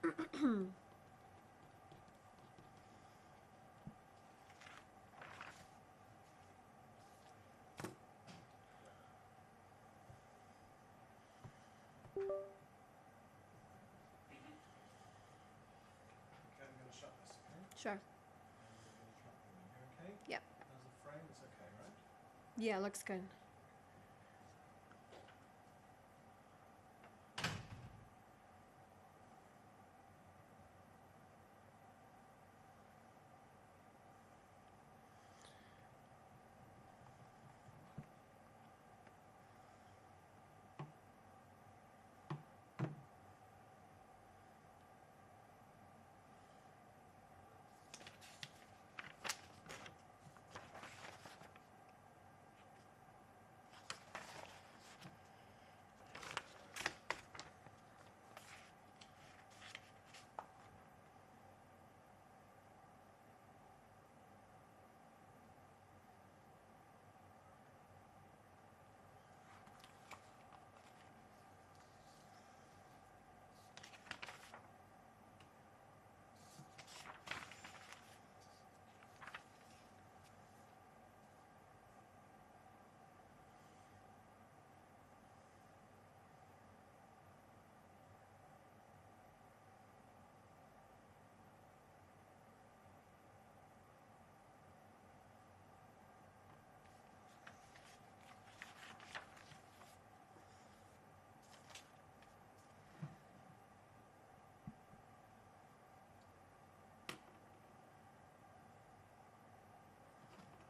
I'm going to shut this, okay? Sure. And we're going to try it. You okay? Yep. As a frame, it's okay, right? Yeah, looks good.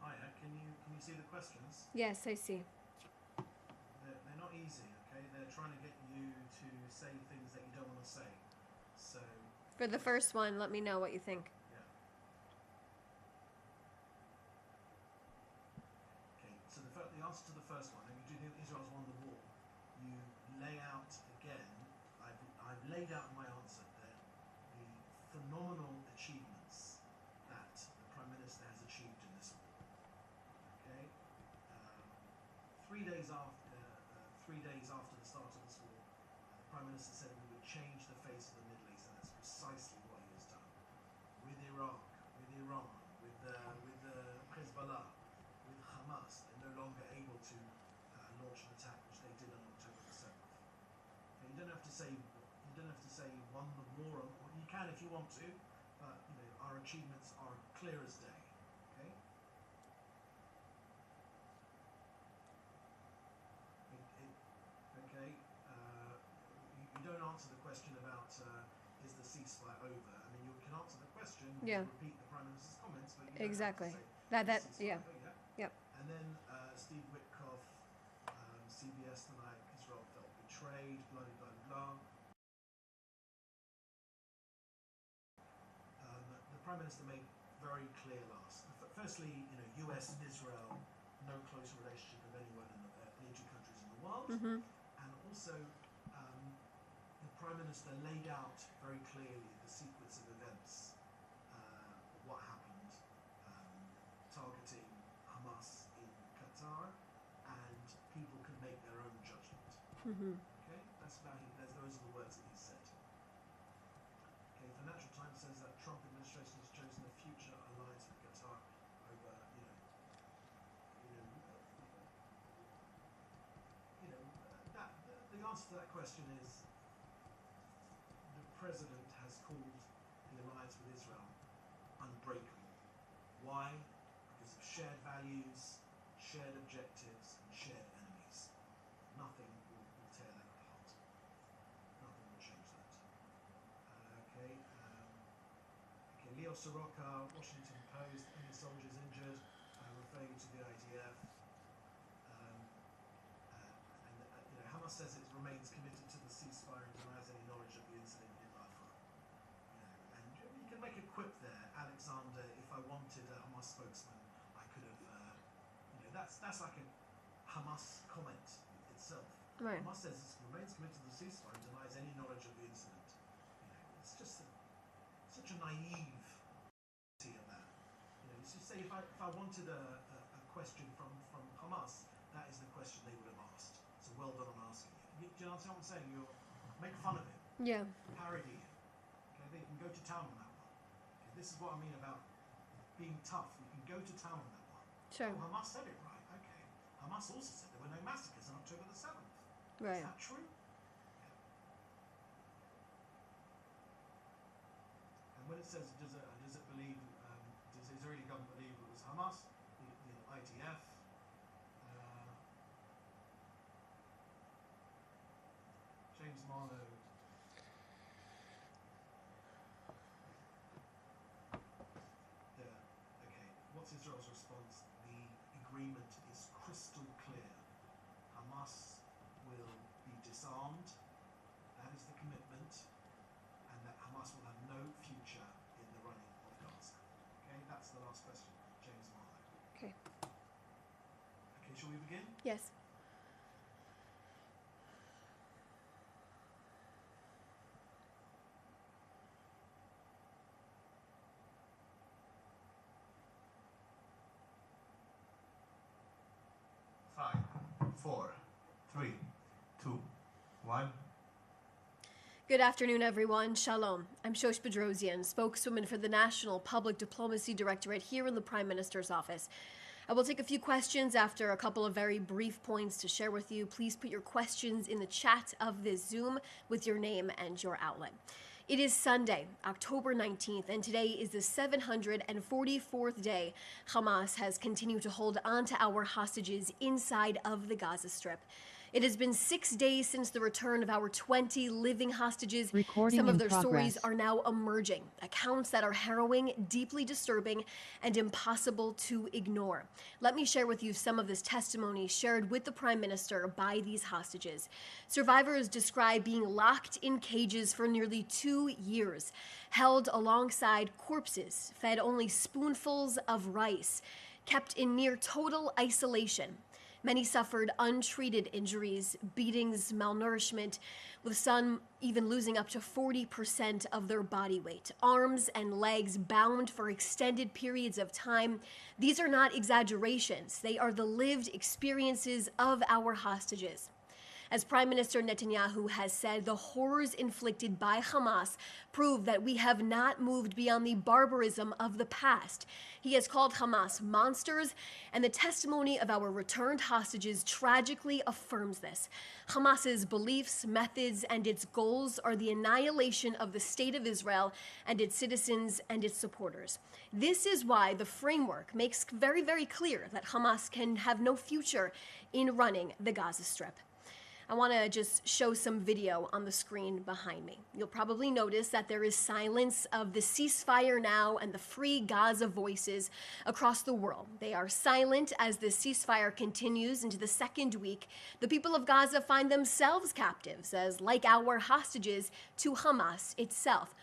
Hiya, can you see the questions? Yes, I see. They're not easy, okay? They're trying to get you to say things that you don't want to say. So, For the first one, let me know what you think. yeah. Okay, so the answer to the first one, and you do Israel's won the war, you lay out again, I've laid out in my answer there the phenomenal achievements that the Prime Minister has achieved in this war. Okay? 3 days after the start of this war, the Prime Minister said we would change the face of the Middle East, and that's precisely what he has done. With Iraq, with Iran, with Hezbollah, with Hamas, they're no longer able to launch an attack, which they did on October the 7th. Okay, you don't have to say won the war, or you can if you want to, but our achievements are clear as day. Okay. Okay. You don't answer the question about is the ceasefire over. I mean, you can answer the question. Yeah. Repeat the Prime Minister's comments, but you don't Exactly. have to say Yeah. ceasefire, Yep. And then Steve Witkoff, CBS tonight. Israel felt betrayed. Blah blah blah. The Prime Minister made very clear last. Firstly, U.S. and Israel, no close relationship of anyone in any two countries in the world, and also the Prime Minister laid out very clearly the sequence of events, what happened, targeting Hamas in Qatar, and people can make their own judgment. Okay, those are the words that he said. Okay, Financial Times says that Trump administration has chosen a future alliance with Qatar over, the answer to that question is the president has called the alliance with Israel unbreakable. Why? Because of shared values, shared objectives, and shared enemies. Nothing will tear that apart. Nothing will change that. Okay, Leo Soroka, Washington Post, any soldiers injured, referring to the IDF. Hamas says it remains committed to the ceasefire and denies any knowledge of the incident in Rafah. And you can make a quip there, Alexander. If I wanted a Hamas spokesman, I could have. That's like a Hamas comment itself. Right. Hamas says it remains committed to the ceasefire and denies any knowledge of the incident. It's just such a naive of that. It's just say if I wanted a question from Hamas, that is the question they would have asked. So well done on asking it. Do you understand what I'm saying? You're make fun of him. Yeah. Parody him. They can go to town on that one. Okay, this is what I mean about being tough. You can go to town on that one. Sure. Oh, Hamas said it right. Okay. Hamas also said there were no massacres on October the 7th. Right. Is that true? Yeah. And when it says, does it believe, does the Israeli government believe it was Hamas, the IDF? James Marlowe. Okay. What's Israel's response? The agreement is crystal clear. Hamas will be disarmed. That is the commitment, and that Hamas will have no future in the running of Gaza. Okay, that's the last question, James Marlowe. Okay. Okay, shall we begin? Yes. Five, 4, 3, 2, 1. Good afternoon, everyone. Shalom. I'm Shosh Bedrosian, spokeswoman for the National Public Diplomacy Directorate here in the Prime Minister's office. I will take a few questions after a couple of very brief points to share with you. Please put your questions in the chat of this Zoom with your name and your outlet. It is Sunday, October 19th, and today is the 744th day Hamas has continued to hold on to our hostages inside of the Gaza Strip. It has been 6 days since the return of our 20 living hostages. Some of their stories are now emerging, accounts that are harrowing, deeply disturbing, and impossible to ignore. Let me share with you some of this testimony shared with the Prime Minister by these hostages. Survivors describe being locked in cages for nearly 2 years, held alongside corpses, fed only spoonfuls of rice, kept in near total isolation. Many suffered untreated injuries, beatings, malnourishment, with some even losing up to 40% of their body weight. Arms and legs bound for extended periods of time. These are not exaggerations. They are the lived experiences of our hostages. As Prime Minister Netanyahu has said, the horrors inflicted by Hamas prove that we have not moved beyond the barbarism of the past. He has called Hamas monsters, and the testimony of our returned hostages tragically affirms this. Hamas's beliefs, methods, and its goals are the annihilation of the State of Israel and its citizens and its supporters. This is why the framework makes very, very clear that Hamas can have no future in running the Gaza Strip. I want to just show some video on the screen behind me. You'll probably notice that there is silence of the ceasefire now and the free Gaza voices across the world. They are silent as the ceasefire continues into the second week. The people of Gaza find themselves captives, as like our hostages, to Hamas itself.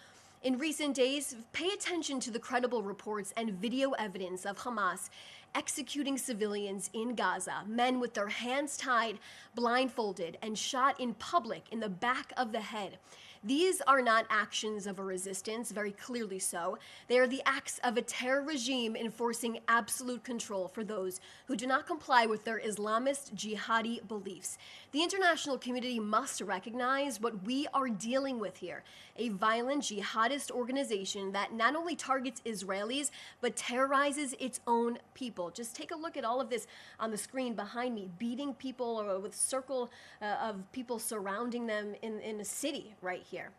In recent days, pay attention to the credible reports and video evidence of Hamas executing civilians in Gaza, men with their hands tied, blindfolded, and shot in public in the back of the head. These are not actions of a resistance, very clearly so. They are the acts of a terror regime enforcing absolute control for those who do not comply with their Islamist jihadi beliefs. The international community must recognize what we are dealing with here, a violent jihadist organization that not only targets Israelis, but terrorizes its own people. Just take a look at all of this on the screen behind me, beating people with a circle of people surrounding them in a city right here.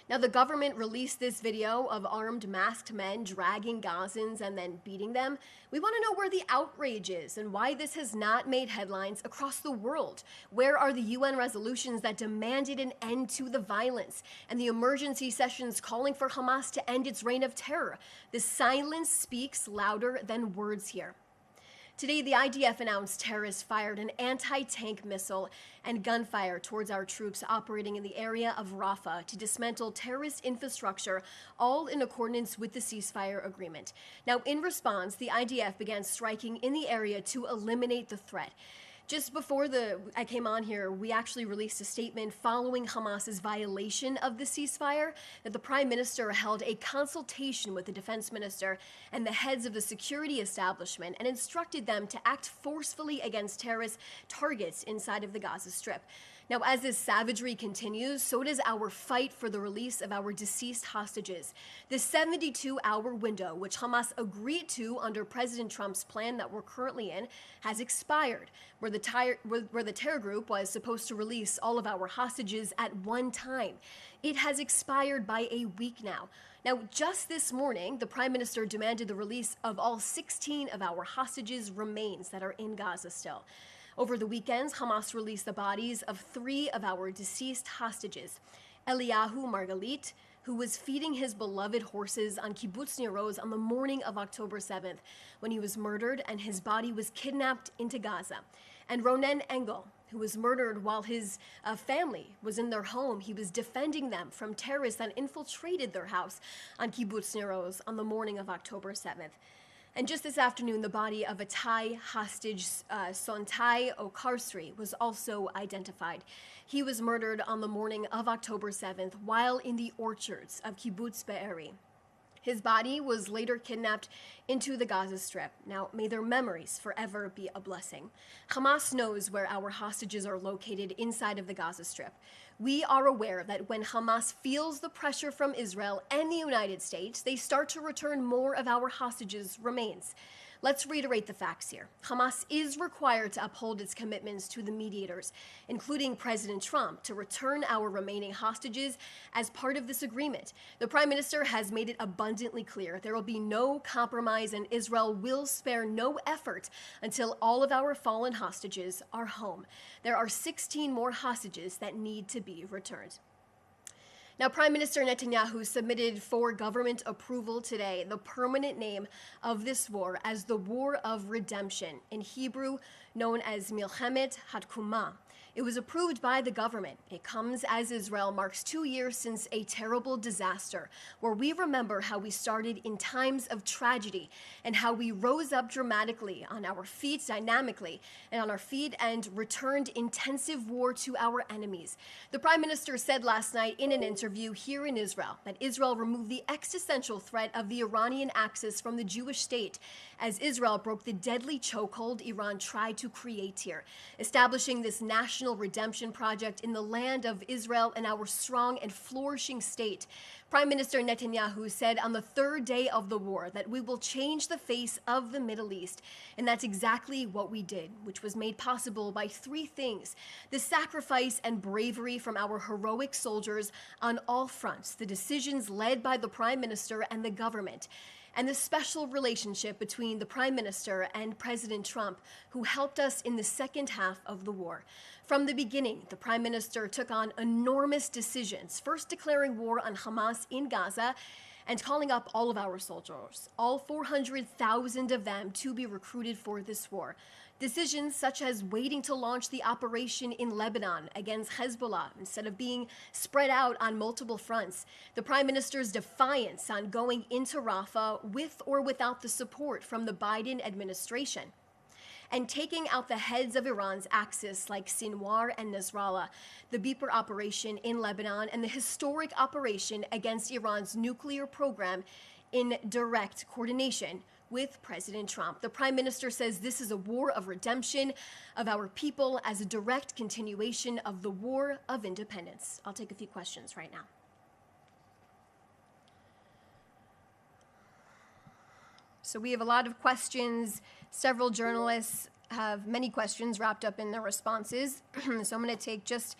Now, the government released this video of armed masked men dragging Gazans and then beating them. We want to know where the outrage is and why this has not made headlines across the world. Where are the UN resolutions that demanded an end to the violence and the emergency sessions calling for Hamas to end its reign of terror? The silence speaks louder than words here. Today, the IDF announced terrorists fired an anti-tank missile and gunfire towards our troops operating in the area of Rafah to dismantle terrorist infrastructure, all in accordance with the ceasefire agreement. Now, in response, the IDF began striking in the area to eliminate the threat. Just before I came on here, we actually released a statement following Hamas's violation of the ceasefire that the Prime Minister held a consultation with the Defense Minister and the heads of the security establishment and instructed them to act forcefully against terrorist targets inside of the Gaza Strip. Now, as this savagery continues, so does our fight for the release of our deceased hostages. The 72-hour window, which Hamas agreed to under President Trump's plan that we're currently in, has expired, where the terror group was supposed to release all of our hostages at one time. It has expired by a week now. Now, just this morning, the Prime Minister demanded the release of all 16 of our hostages' remains that are in Gaza still. Over the weekends, Hamas released the bodies of 3 of our deceased hostages. Eliyahu Margalit, who was feeding his beloved horses on Kibbutz Nir Oz on the morning of October 7th, when he was murdered and his body was kidnapped into Gaza. And Ronen Engel, who was murdered while his family was in their home. He was defending them from terrorists that infiltrated their house on Kibbutz Nir Oz on the morning of October 7th. And just this afternoon, the body of a Thai hostage, Sontai Okarsri, was also identified. He was murdered on the morning of October 7th while in the orchards of Kibbutz Be'eri. His body was later kidnapped into the Gaza Strip. Now, may their memories forever be a blessing. Hamas knows where our hostages are located inside of the Gaza Strip. We are aware that when Hamas feels the pressure from Israel and the United States, they start to return more of our hostages' remains. Let's reiterate the facts here. Hamas is required to uphold its commitments to the mediators, including President Trump, to return our remaining hostages as part of this agreement. The Prime Minister has made it abundantly clear there will be no compromise and Israel will spare no effort until all of our fallen hostages are home. There are 16 more hostages that need to be returned. Now, Prime Minister Netanyahu submitted for government approval today the permanent name of this war as the War of Redemption, in Hebrew known as Milchemet Hatkuma. It was approved by the government. It comes as Israel marks 2 years since a terrible disaster, where we remember how we started in times of tragedy and how we rose up dramatically on our feet, dynamically, and returned intensive war to our enemies. The Prime Minister said last night in an interview here in Israel that Israel removed the existential threat of the Iranian axis from the Jewish state as Israel broke the deadly chokehold Iran tried to create here, establishing this national redemption project in the land of Israel and our strong and flourishing state. Prime Minister Netanyahu said on the 3rd day of the war that we will change the face of the Middle East. And that's exactly what we did, which was made possible by 3 things: the sacrifice and bravery from our heroic soldiers on all fronts, the decisions led by the Prime Minister and the government, and the special relationship between the Prime Minister and President Trump, who helped us in the second half of the war. From the beginning, the Prime Minister took on enormous decisions, first declaring war on Hamas in Gaza and calling up all of our soldiers, all 400,000 of them, to be recruited for this war. Decisions such as waiting to launch the operation in Lebanon against Hezbollah instead of being spread out on multiple fronts. The Prime Minister's defiance on going into Rafah with or without the support from the Biden administration. And taking out the heads of Iran's axis like Sinwar and Nasrallah, the Beeper operation in Lebanon, and the historic operation against Iran's nuclear program in direct coordination with President Trump. The Prime Minister says this is a war of redemption of our people as a direct continuation of the War of Independence. I'll take a few questions right now. So we have a lot of questions. Several journalists have many questions wrapped up in their responses. So I'm going to take just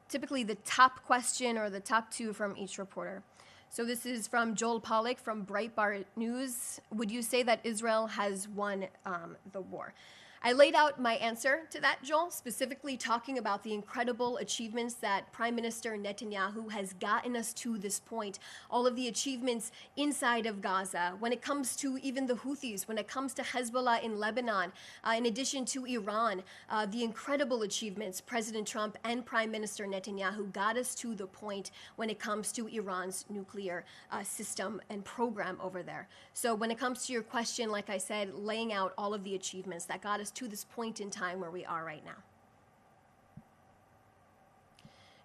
typically the top question or the top 2 from each reporter. So this is from Joel Pollack from Breitbart News. Would you say that Israel has won the war? I laid out my answer to that, Joel, specifically talking about the incredible achievements that Prime Minister Netanyahu has gotten us to this point, all of the achievements inside of Gaza, when it comes to even the Houthis, when it comes to Hezbollah in Lebanon, in addition to Iran, the incredible achievements President Trump and Prime Minister Netanyahu got us to the point when it comes to Iran's nuclear system and program over there. So when it comes to your question, like I said, laying out all of the achievements that got us to this point in time where we are right now.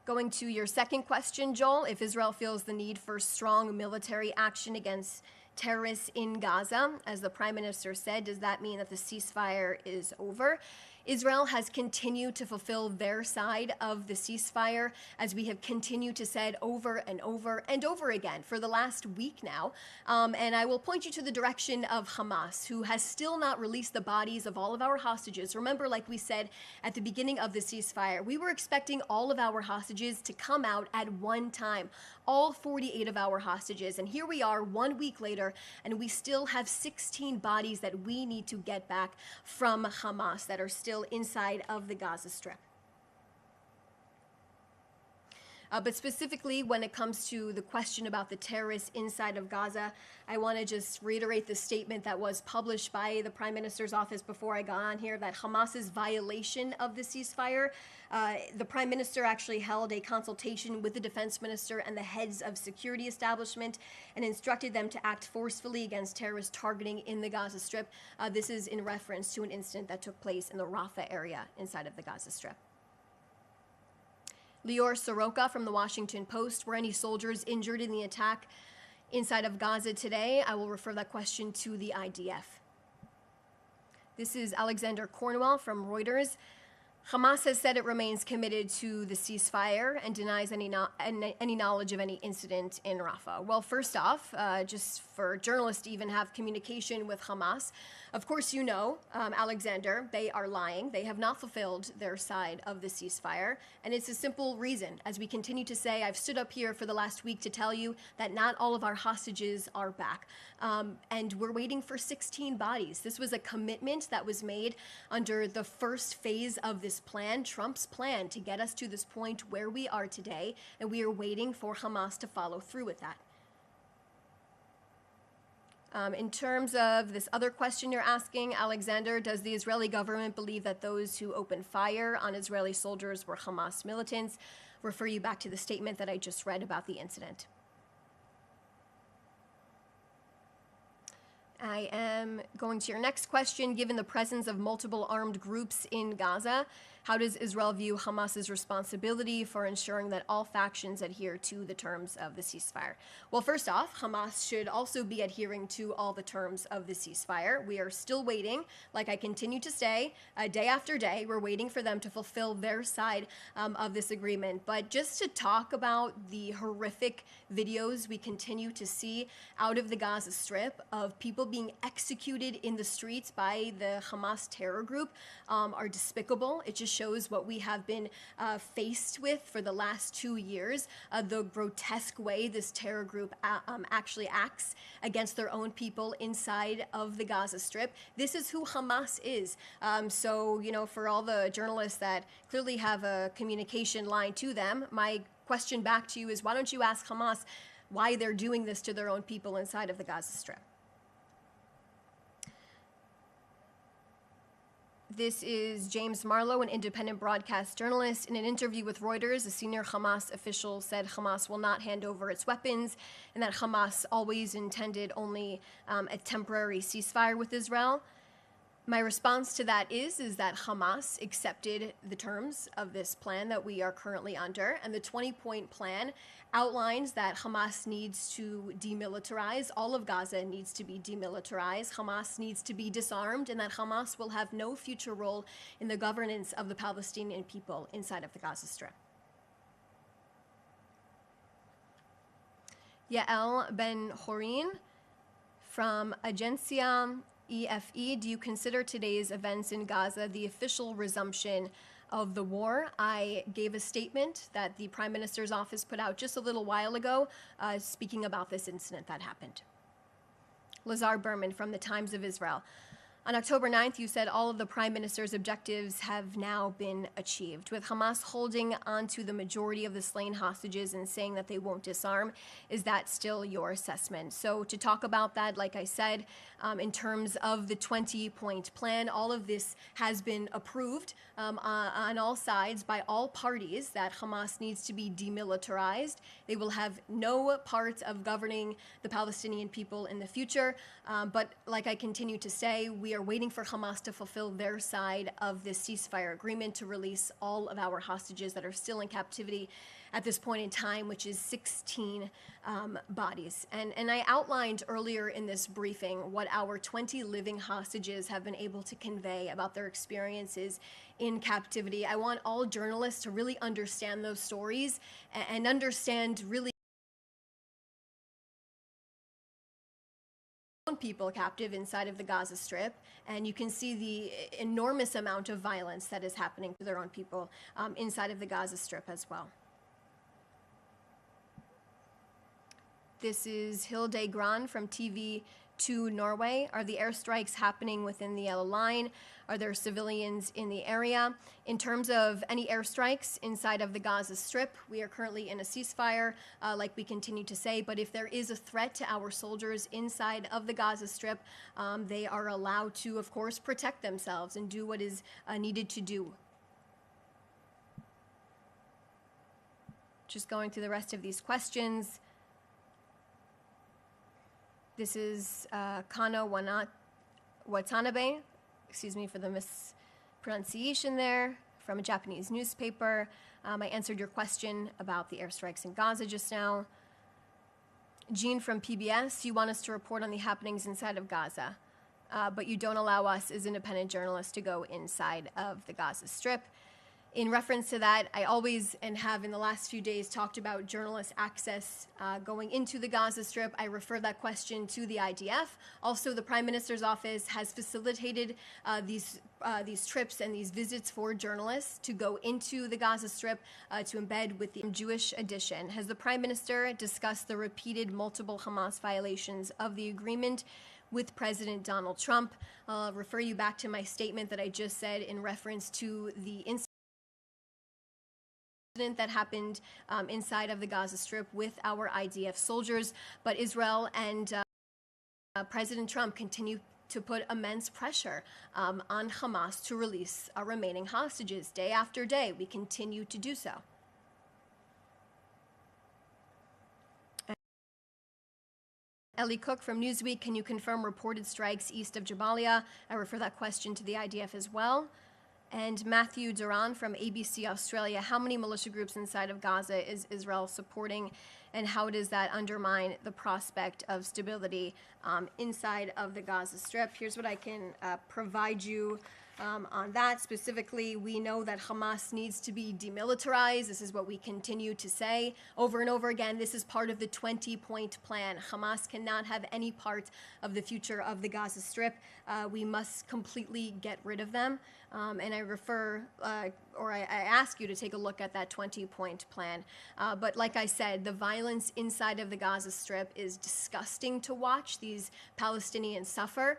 Going to your second question, Joel, if Israel feels the need for strong military action against terrorists in Gaza, as the Prime Minister said, does that mean that the ceasefire is over? Israel has continued to fulfill their side of the ceasefire, as we have continued to say over and over and over again for the last week now. And I will point you to the direction of Hamas, who has still not released the bodies of all of our hostages. Remember, like we said at the beginning of the ceasefire, we were expecting all of our hostages to come out at one time, all 48 of our hostages. And here we are 1 week later, and we still have 16 bodies that we need to get back from Hamas that are still inside of the Gaza Strip. But specifically, when it comes to the question about the terrorists inside of Gaza, I want to just reiterate the statement that was published by the Prime Minister's office before I got on here, that Hamas's violation of the ceasefire, the Prime Minister actually held a consultation with the Defense Minister and the heads of security establishment and instructed them to act forcefully against terrorist targeting in the Gaza Strip. This is in reference to an incident that took place in the Rafah area inside of the Gaza Strip. Lior Soroka from the Washington Post: were any soldiers injured in the attack inside of Gaza today? I will refer that question to the IDF. This is Alexander Cornwell from Reuters. Hamas has said it remains committed to the ceasefire and denies any knowledge of any incident in Rafah. Well, first off, just for journalists to even have communication with Hamas, of course you know, Alexander, they are lying. They have not fulfilled their side of the ceasefire, and it's a simple reason. As we continue to say, I've stood up here for the last week to tell you that not all of our hostages are back, and we're waiting for 16 bodies. This was a commitment that was made under the first phase of this plan, Trump's plan to get us to this point where we are today, and we are waiting for Hamas to follow through with that. In terms of this other question you're asking, Alexander, does the Israeli government believe that those who opened fire on Israeli soldiers were Hamas militants? Refer you back to the statement that I just read about the incident. I am going to your next question. Given the presence of multiple armed groups in Gaza, how does Israel view Hamas's responsibility for ensuring that all factions adhere to the terms of the ceasefire? Well, first off, Hamas should also be adhering to all the terms of the ceasefire. We are still waiting, like I continue to say, day after day, we're waiting for them to fulfill their side of this agreement. But just to talk about the horrific videos we continue to see out of the Gaza Strip of people being executed in the streets by the Hamas terror group are despicable. It just shows what we have been faced with for the last 2 years, the grotesque way this terror group actually acts against their own people inside of the Gaza Strip. This is who Hamas is. So, you know, for all the journalists that clearly have a communication line to them, my question back to you is, why don't you ask Hamas why they're doing this to their own people inside of the Gaza Strip? This is James Marlowe, an independent broadcast journalist. In an interview with Reuters, a senior Hamas official said Hamas will not hand over its weapons and that Hamas always intended only a temporary ceasefire with Israel. My response to that is that Hamas accepted the terms of this plan that we are currently under, and the 20-point plan outlines that Hamas needs to demilitarize. All of Gaza needs to be demilitarized. Hamas needs to be disarmed, and that Hamas will have no future role in the governance of the Palestinian people inside of the Gaza Strip. Yael Ben-Horin from Agencia EFE, do you consider today's events in Gaza the official resumption of the war? I gave a statement that the Prime Minister's office put out just a little while ago, speaking about this incident that happened. Lazar Berman from the Times of Israel. On October 9th, you said all of the Prime Minister's objectives have now been achieved. With Hamas holding onto the majority of the slain hostages and saying that they won't disarm, is that still your assessment? So to talk about that, like I said, in terms of the 20-point plan, all of this has been approved on all sides by all parties that Hamas needs to be demilitarized. They will have no part of governing the Palestinian people in the future. But like I continue to say, we are are waiting for Hamas to fulfill their side of this ceasefire agreement to release all of our hostages that are still in captivity at this point in time, which is 16 bodies. And I outlined earlier in this briefing what our 20 living hostages have been able to convey about their experiences in captivity. I want all journalists to really understand those stories and understand really people captive inside of the Gaza Strip, and you can see the enormous amount of violence that is happening to their own people inside of the Gaza Strip as well. This is Hilde Gran from TV2 Norway. Are the airstrikes happening within the yellow line? Are there civilians in the area? In terms of any airstrikes inside of the Gaza Strip, we are currently in a ceasefire, like we continue to say, but if there is a threat to our soldiers inside of the Gaza Strip, they are allowed to, of course, protect themselves and do what is needed to do. Just going through the rest of these questions. This is Kano Watanabe, excuse me for the mispronunciation there, from a Japanese newspaper. I answered your question about the airstrikes in Gaza just now. Jean from PBS, you want us to report on the happenings inside of Gaza, but you don't allow us as independent journalists to go inside of the Gaza Strip. In reference to that, I always and have in the last few days talked about journalist access going into the Gaza Strip. I refer that question to the IDF. Also, the Prime Minister's office has facilitated these trips and these visits for journalists to go into the Gaza Strip to embed with the Jewish edition. Has the Prime Minister discussed the repeated multiple Hamas violations of the agreement with President Donald Trump? I'll refer you back to my statement that I just said in reference to the incident that happened inside of the Gaza Strip with our IDF soldiers, but Israel and President Trump continue to put immense pressure on Hamas to release our remaining hostages. Day after day, we continue to do so. Ellie Cook from Newsweek, can you confirm reported strikes east of Jabalia? I refer that question to the IDF as well. And Matthew Duran from ABC Australia, how many militia groups inside of Gaza is Israel supporting, and how does that undermine the prospect of stability inside of the Gaza Strip? Here's what I can provide you on that. Specifically, we know that Hamas needs to be demilitarized. This is what we continue to say over and over again. This is part of the 20-point plan. Hamas cannot have any part of the future of the Gaza Strip. We must completely get rid of them. And I refer, or I ask you to take a look at that 20-point plan. But like I said, the violence inside of the Gaza Strip is disgusting to watch. These Palestinians suffer.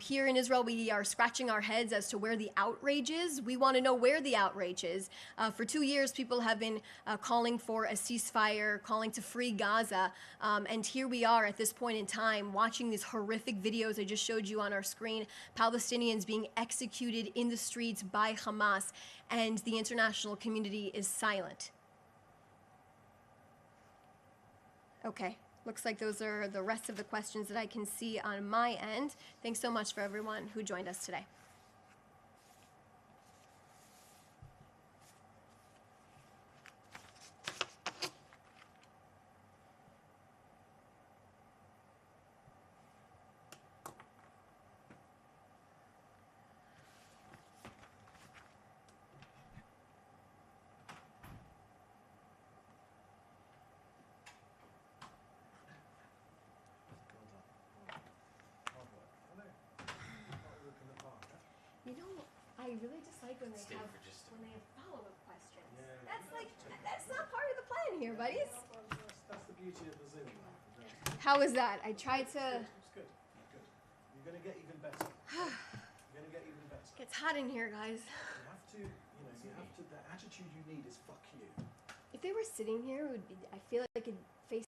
Here in Israel, we are scratching our heads as to where the outrage is. We want to know where the outrage is. For 2 years, people have been calling for a ceasefire, calling to free Gaza. And here we are at this point in time watching these horrific videos I just showed you on our screen, Palestinians being executed in the streets by Hamas, and the international community is silent. Okay, looks like those are the rest of the questions that I can see on my end. Thanks so much for everyone who joined us today. You know, I really just like when they have follow-up questions. Yeah, that's not part of the plan here, buddies. That's the beauty of the Zoom. How was that? I tried to. It's good. Good. You're going to get even better. You're going to get even better. It's hot in here, guys. You have to, the attitude you need is fuck you. If they were sitting here, it would be, I feel like I could face